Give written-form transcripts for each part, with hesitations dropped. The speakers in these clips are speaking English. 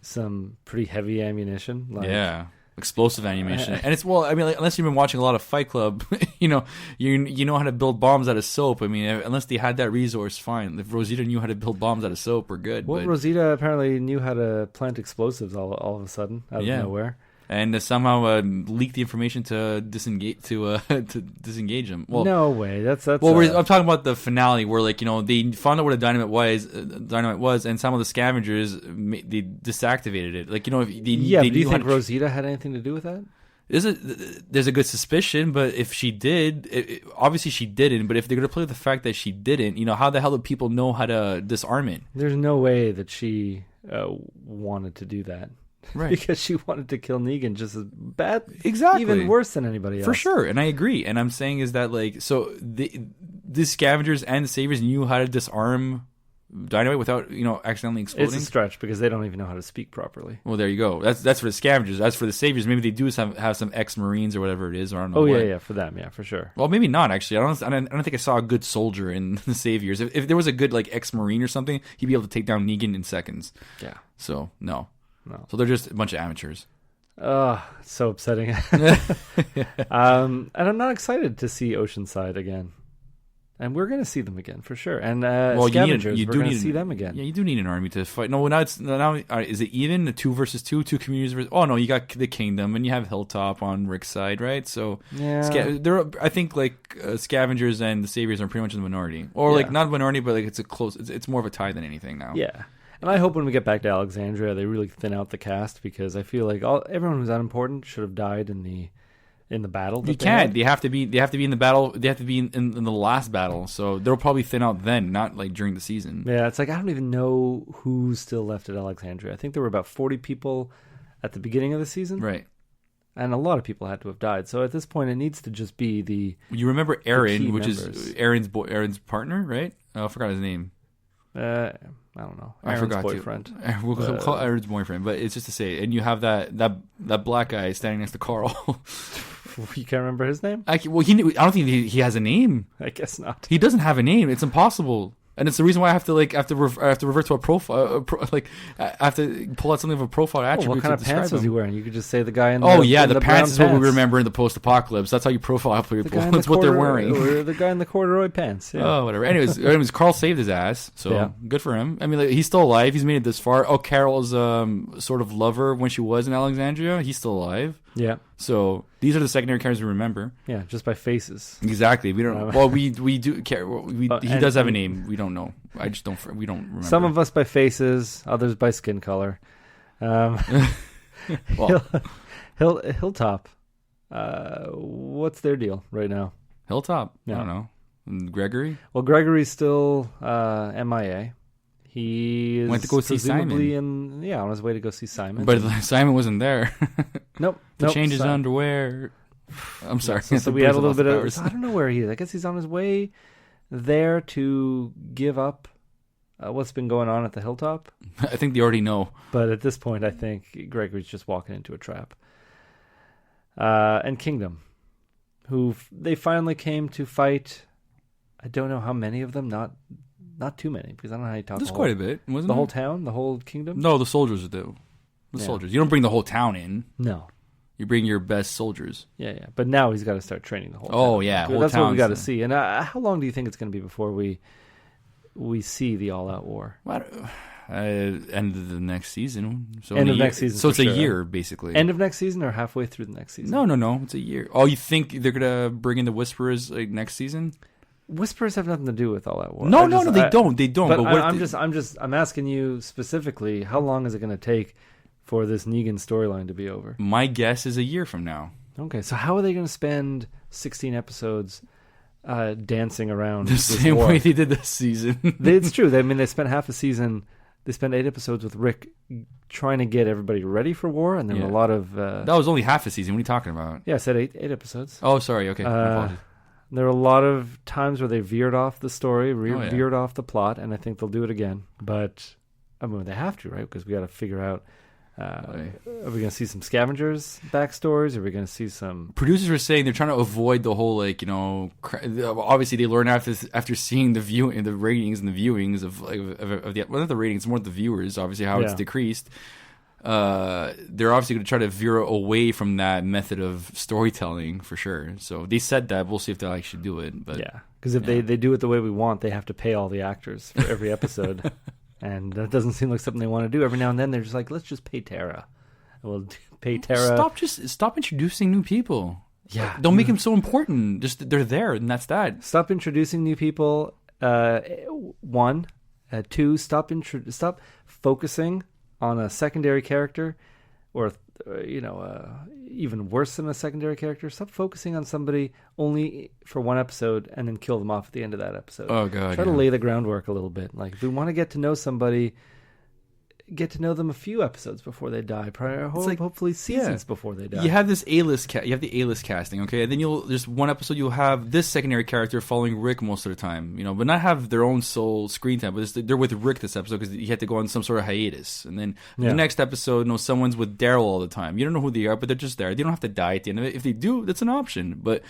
some pretty heavy ammunition. Yeah. Explosive ammunition. And it's, well, I mean, like, unless you've been watching a lot of Fight Club, you know how to build bombs out of soap. I mean, unless they had that resource, fine. If Rosita knew how to build bombs out of soap, we're good. Well, Rosita apparently knew how to plant explosives all of a sudden out of nowhere. And somehow leaked the information to disengage them. Well, no way. That's. Well, I'm talking about the finale where, like, you know, they found out what a dynamite was, and some of the scavengers they deactivated it. Like, you know, do you think Rosita had anything to do with that? There's a good suspicion, but if she did, obviously she didn't. But if they're gonna play with the fact that she didn't, you know, how the hell do people know how to disarm it? There's no way that she wanted to do that. Right. Because she wanted to kill Negan just as bad, exactly, even worse than anybody else. For sure, and I agree. And I'm saying is that, like, so the scavengers and the saviors knew how to disarm dynamite without, you know, accidentally exploding. It's a stretch because they don't even know how to speak properly. Well, there you go. That's for the scavengers. As for the saviors, maybe they do have some ex-Marines or whatever it is, or I don't know. Oh yeah, for them, yeah, for sure. Well, maybe not actually. I don't think I saw a good soldier in the saviors. If there was a good, like, ex-Marine or something, he'd be able to take down Negan in seconds. Yeah. So no. So they're just a bunch of amateurs. It's so upsetting. And I'm not excited to see Oceanside again. And we're going to see them again for sure. And scavengers, we're going to see them again. Yeah, you do need an army to fight. No, now is it even? The 2 versus 2, 2 communities versus... Oh, no, you got the Kingdom, and you have Hilltop on Rick's side, right? So, I think, like, scavengers and the saviors are pretty much in the minority. Or, like, not minority, but, like, it's more of a tie than anything now. Yeah. And I hope when we get back to Alexandria, they really thin out the cast, because I feel like everyone who's unimportant should have died in the battle. You can't. They have to be in the battle. They have to be in the last battle. So they'll probably thin out then, not like during the season. Yeah, it's like I don't even know who's still left at Alexandria. I think there were about 40 people at the beginning of the season. Right. And a lot of people had to have died. So at this point, it needs to just be the... You remember Aaron, which is Aaron's partner, right? Oh, I forgot his name. I don't know. Aaron's boyfriend. We'll call Aaron's boyfriend, but it's just to say. And you have that black guy standing next to Carl. You can't remember his name? I don't think he has a name. I guess not. He doesn't have a name. It's impossible. And it's the reason why I have to revert to a profile. I have to pull out something of a profile attribute. What kind of pants was he wearing? You could just say the guy in the the pants is what we remember in the post-apocalypse. That's how you profile people. That's what they're wearing. Or the guy in the corduroy pants. Yeah. Oh, whatever. Anyways, Carl saved his ass, so good for him. I mean, like, he's still alive. He's made it this far. Oh, Carol's sort of lover when she was in Alexandria, he's still alive. Yeah. So these are the secondary characters we remember. Yeah, just by faces. Exactly. We don't. Well, we do care. He does have a name. We don't know. I just don't. We don't remember. Some of us by faces, others by skin color. Hilltop. What's their deal right now? Hilltop. Yeah. I don't know. Gregory. Well, Gregory's still MIA. He went to go see Simon. On his way to go see Simon. But Simon wasn't there. Nope. Change his underwear. I'm sorry. So we had a little bit of... I don't know where he is. I guess he's on his way there to give up what's been going on at the Hilltop. I think they already know. But at this point, I think Gregory's just walking into a trap. And Kingdom, who they finally came to fight. I don't know how many of them. Not too many, because I don't know how you talk. There's quite a bit, wasn't the whole town, the whole kingdom? No, the soldiers do. Soldiers. You don't bring the whole town in. No. You bring your best soldiers. Yeah. But now he's got to start training the whole town. Oh, yeah. That's what we got to see. And how long do you think it's going to be before we see the all-out war? End of the next season. So end of next season. So it's a year, basically. End of next season or halfway through the next season? No. It's a year. Oh, you think they're going to bring in the Whisperers next season? Whispers have nothing to do with all that war. No, they don't. They don't. But I'm asking you specifically, how long is it going to take for this Negan storyline to be over? My guess is a year from now. Okay, so how are they going to spend 16 episodes dancing around the same way they did this season? It's true. They spent half a season. They spent 8 episodes with Rick trying to get everybody ready for war, and there were a lot of. That was only half a season. What are you talking about? Yeah, I said 8 episodes. Oh, sorry. Okay. There were a lot of times where they veered off the story, veered off the plot, and I think they'll do it again. But I mean, they have to, right? Because we got to figure out: are we going to see some scavengers backstories? Are we going to see some? Producers were saying they're trying to avoid the whole obviously they learn after seeing the ratings and the viewings of the not the ratings, more the viewers. Obviously, how it's decreased. they're obviously going to try to veer away from that method of storytelling for sure. So they said that. We'll see if they'll actually do it. But yeah, because if they do it the way we want, they have to pay all the actors for every episode. And that doesn't seem like something they want to do. Every now and then they're just like, let's just pay Tara. And we'll pay Tara. Stop introducing new people. Yeah. Don't make them so important. Just they're there and that's that. Stop introducing new people. One. Two, stop focusing on a secondary character, or even worse than a secondary character. Stop focusing on somebody only for one episode and then kill them off at the end of that episode. Oh god! Try to lay the groundwork a little bit. Like if we want to get to know somebody, get to know them a few episodes before they die. Hopefully seasons before they die. You have this A-list you have the A-list casting, okay? And then there's one episode you'll have this secondary character following Rick most of the time, but not have their own sole screen time. But they're with Rick this episode because he had to go on some sort of hiatus. And then the next episode, someone's with Daryl all the time. You don't know who they are, but they're just there. They don't have to die at the end of it. If they do, that's an option. But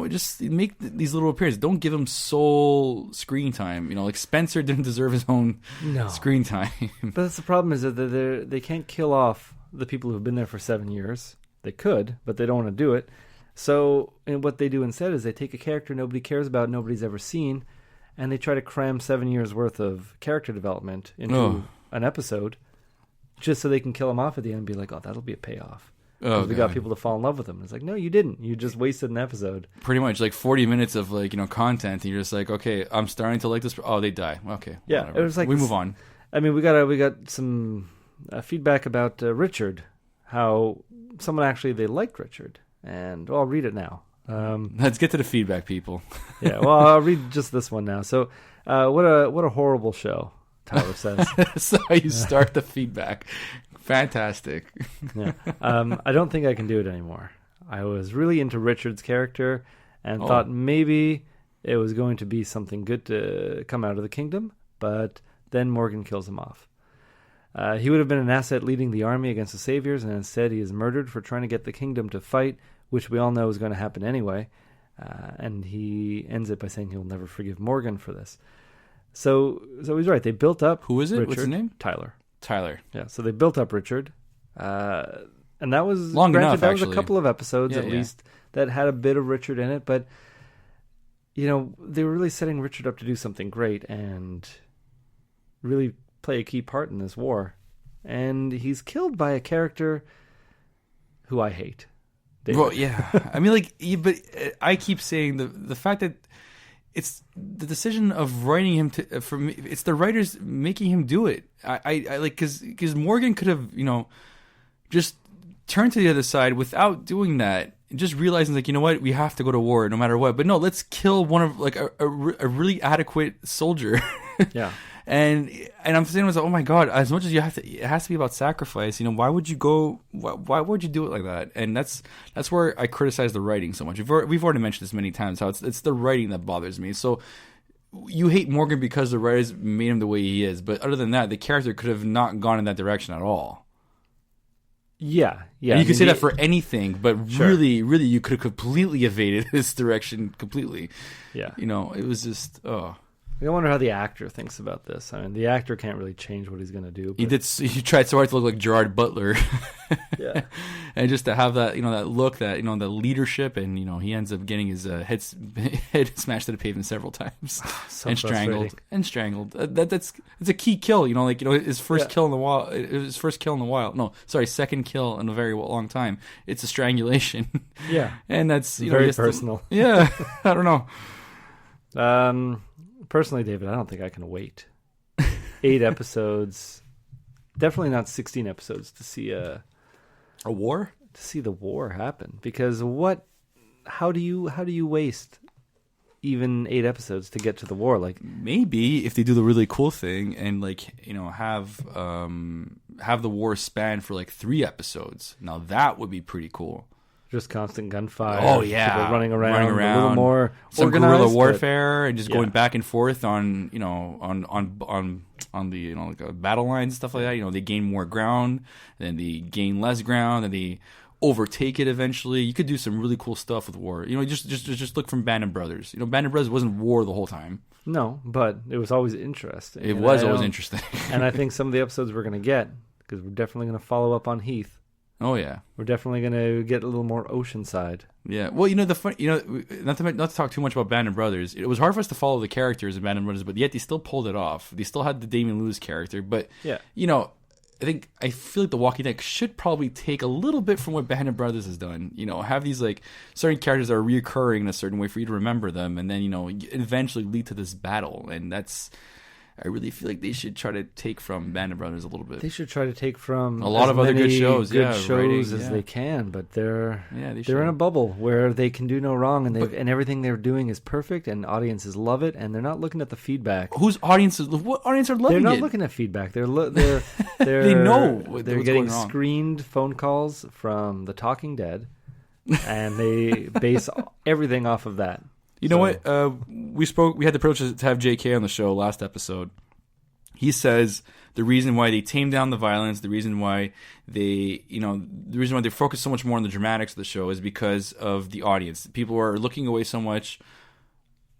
just make these little appearances. Don't give him sole screen time. Like Spencer didn't deserve his own screen time. But that's the problem, is that they can't kill off the people who've been there for 7 years. They could, but they don't want to do it. So what they do instead is they take a character nobody cares about, nobody's ever seen, and they try to cram 7 years worth of character development into an episode just so they can kill him off at the end and be like, oh, that'll be a payoff. We got people to fall in love with him. It's like, no, you didn't. You just wasted an episode. Pretty much, like 40 minutes of content, and you're just like, okay, I'm starting to like this. Oh, they die. Okay, yeah. Whatever. It was like we move on. I mean, we got some feedback about Richard. How someone actually they liked Richard, and I'll read it now. Let's get to the feedback, people. Yeah, well, I'll read just this one now. So, what a horrible show, Tyler says. That's how you start the feedback. Fantastic. Yeah. I don't think I can do it anymore. I was really into Richard's character and thought maybe it was going to be something good to come out of the kingdom, but then Morgan kills him off. He would have been an asset leading the army against the Saviors, and instead he is murdered for trying to get the kingdom to fight, which we all know is going to happen anyway. And he ends it by saying he'll never forgive Morgan for this. So he's right. They built up. Who is it? Richard. What's his name? Tyler. Yeah, so they built up Richard, and that was long enough. That actually was a couple of episodes at least that had a bit of Richard in it, but they were really setting Richard up to do something great and really play a key part in this war. And he's killed by a character who I hate. David. Well, yeah, I mean, but I keep saying the fact that it's the decision of writing him for me. It's the writers making him do it. I like because Morgan could have just turned to the other side without doing that. Just realizing what, we have to go to war no matter what. But no, let's kill one of a really adequate soldier. Yeah. And I'm saying to myself, oh my god! As much as it has to be about sacrifice. Why would you go? Why would you do it like that? And that's where I criticize the writing so much. We've already mentioned this many times. How it's the writing that bothers me. So you hate Morgan because the writers made him the way he is, but other than that, the character could have not gone in that direction at all. Yeah. And you can say that for anything, but sure. really, you could have completely evaded this direction completely. Yeah. It was just I wonder how the actor thinks about this. I mean, the actor can't really change what he's going to do. But... He tried so hard to look like Gerard Butler. Yeah. And just to have that, that look, that, the leadership, and, he ends up getting his head smashed to the pavement several times. So and strangled. It's a key kill, his first kill in the wild. His first kill in the wild. No, sorry, second kill in a very long time. It's a strangulation. Yeah. And that's, very personal. Yeah. I don't know. Personally, David, I don't think I can wait 8 episodes. Definitely not 16 episodes to see a war. To see the war happen, because how do you waste even 8 episodes to get to the war? Like, maybe if they do the really cool thing and have the war span for 3 episodes. Now that would be pretty cool. Just constant gunfire. Oh yeah, people running around, a little more some organized, guerrilla warfare, and just going back and forth on the battle lines and stuff like that. They gain more ground, then they gain less ground, then they overtake it eventually. You could do some really cool stuff with war. Just look from Band of Brothers. Band of Brothers wasn't war the whole time. No, but it was always interesting. It was always interesting, and I think some of the episodes we're going to get, because we're definitely going to follow up on Heath. Oh yeah, we're definitely going to get a little more Oceanside. Yeah, well, the fun, not to talk too much about Band of Brothers. It was hard for us to follow the characters of Band of Brothers, but yet they still pulled it off. They still had the Damian Lewis character, but yeah, I feel like The Walking Dead should probably take a little bit from what Band of Brothers has done. Have these like certain characters that are reoccurring in a certain way for you to remember them, and then eventually lead to this battle. And I really feel like they should try to take from Band of Brothers a little bit. They should try to take from a lot of other good shows, as they can, but they're in a bubble where they can do no wrong, and and everything they're doing is perfect, and audiences love it, and they're not looking at the feedback. What audience are loving it? They're not looking at feedback. They're they know they're getting screened phone calls from The Talking Dead, and they base everything off of that. You know what? We had the privilege to have JK on the show last episode. He says the reason why they tame down the violence, the reason why they focus so much more on the dramatics of the show is because of the audience. People are looking away so much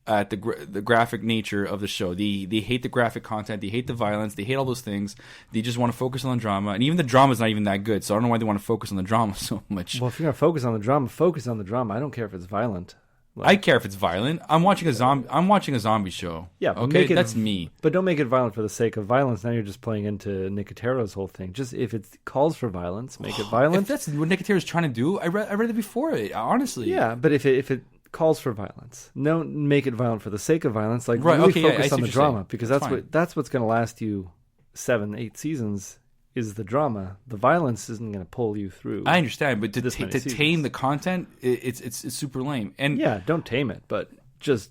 at the graphic nature of the show. They hate the graphic content, they hate the violence, they hate all those things. They just want to focus on the drama, and even the drama is not even that good. So I don't know why they want to focus on the drama so much. Well, if you're gonna focus on the drama, focus on the drama. I don't care if it's violent. I care if it's violent. I'm watching a zombie show. Yeah, okay, that's me. But don't make it violent for the sake of violence. Now you're just playing into Nicotero's whole thing. Just if it calls for violence, make it violent. If that's what Nicotero's trying to do, I read it before it. Honestly, yeah. But if it calls for violence, don't make it violent for the sake of violence. Like really focus on the drama, because that's what's going to last you 7-8 seasons. Is the drama. The violence isn't going to pull you through. I understand, but to tame the content, it's super lame. And yeah, don't tame it, but just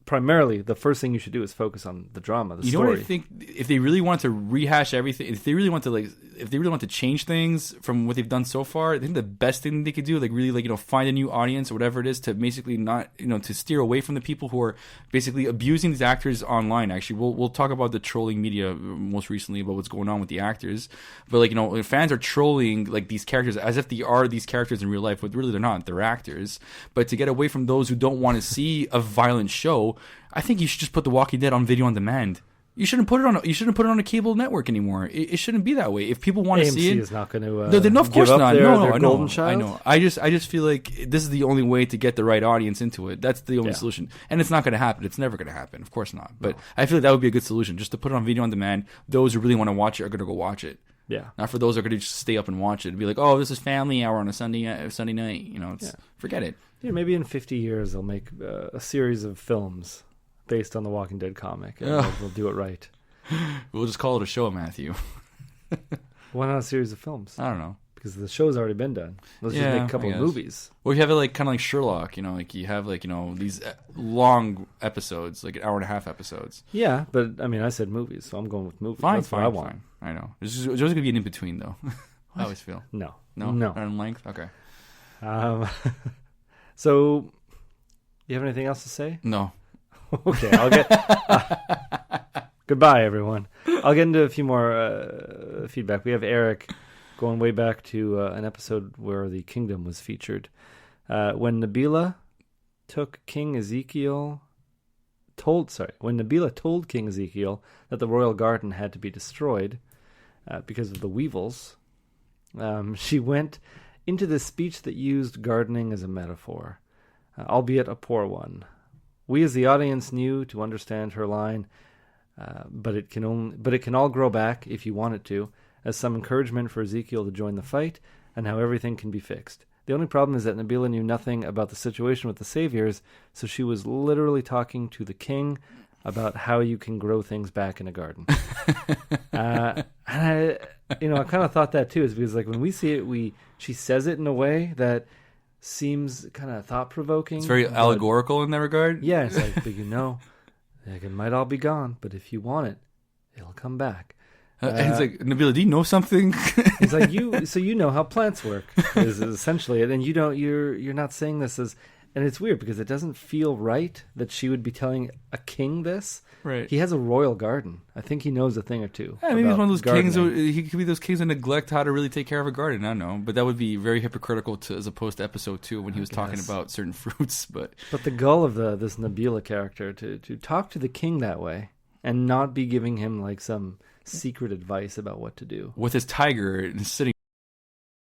primarily the first thing you should do is focus on the drama, the story. Know what I think? If they really want to rehash everything, if they really want to change things from what they've done so far, I think the best thing they could do, find a new audience or whatever it is, to basically not, to steer away from the people who are basically abusing these actors online. Actually, we'll talk about the trolling media most recently, about what's going on with the actors. But fans are trolling these characters as if they are these characters in real life, but really they're not. They're actors. But to get away from those who don't want to see a violent show, I think you should just put The Walking Dead on video on demand. You shouldn't put it on a cable network anymore. It shouldn't be that way. If people want to see it, AMC is not going to. No, of course not. No, I know. I just feel like this is the only way to get the right audience into it. That's the only solution, and it's not going to happen. It's never going to happen. Of course not. But I feel like that would be a good solution, just to put it on video on demand. Those who really want to watch it are going to go watch it. Yeah. Not for those who are going to just stay up and watch it and be like, oh, this is family hour on a Sunday night. Forget it. Yeah, maybe in 50 years they'll make a series of films based on the Walking Dead comic, and they'll do it right. We'll just call it a show, Matthew. Why not a series of films? I don't know. Because the show's already been done. Let's just make a couple of movies. Well, you have it kind of like Sherlock, you have these long episodes, like 1.5 hour episodes. Yeah, but I said movies, so I'm going with movies. That's what I want. Fine. I know. There's always going to be an in between, though. I always feel. No. Not in length. Okay. So, you have anything else to say? No. Okay, I'll get. Goodbye, everyone. I'll get into a few more feedback. We have Eric going way back to an episode where the kingdom was featured. When Nabila told King Ezekiel that the royal garden had to be destroyed because of the weevils, she went into this speech that used gardening as a metaphor, albeit a poor one. We as the audience knew to understand her line, but it can all grow back if you want it to, as some encouragement for Ezekiel to join the fight and how everything can be fixed. The only problem is that Nabila knew nothing about the situation with the saviors, so she was literally talking to the king about how you can grow things back in a garden. And I kind of thought that too, is because when we see it, she says it in a way that seems kind of thought-provoking. It's very allegorical in that regard. Yeah, it's like, but it might all be gone, but if you want it, it'll come back. And it's like, Nabila, do you know something? It's like, you know how plants work, is essentially it, and you're not saying this as. And it's weird because it doesn't feel right that she would be telling a king this. Right. He has a royal garden. I think he knows a thing or two. Yeah, maybe he's one of those kings. He could be those kings who neglect how to really take care of a garden. I don't know, but that would be very hypocritical as opposed to episode 2 when he was talking about certain fruits. But the gall of this Nabila character to talk to the king that way and not be giving him some secret advice about what to do with his tiger sitting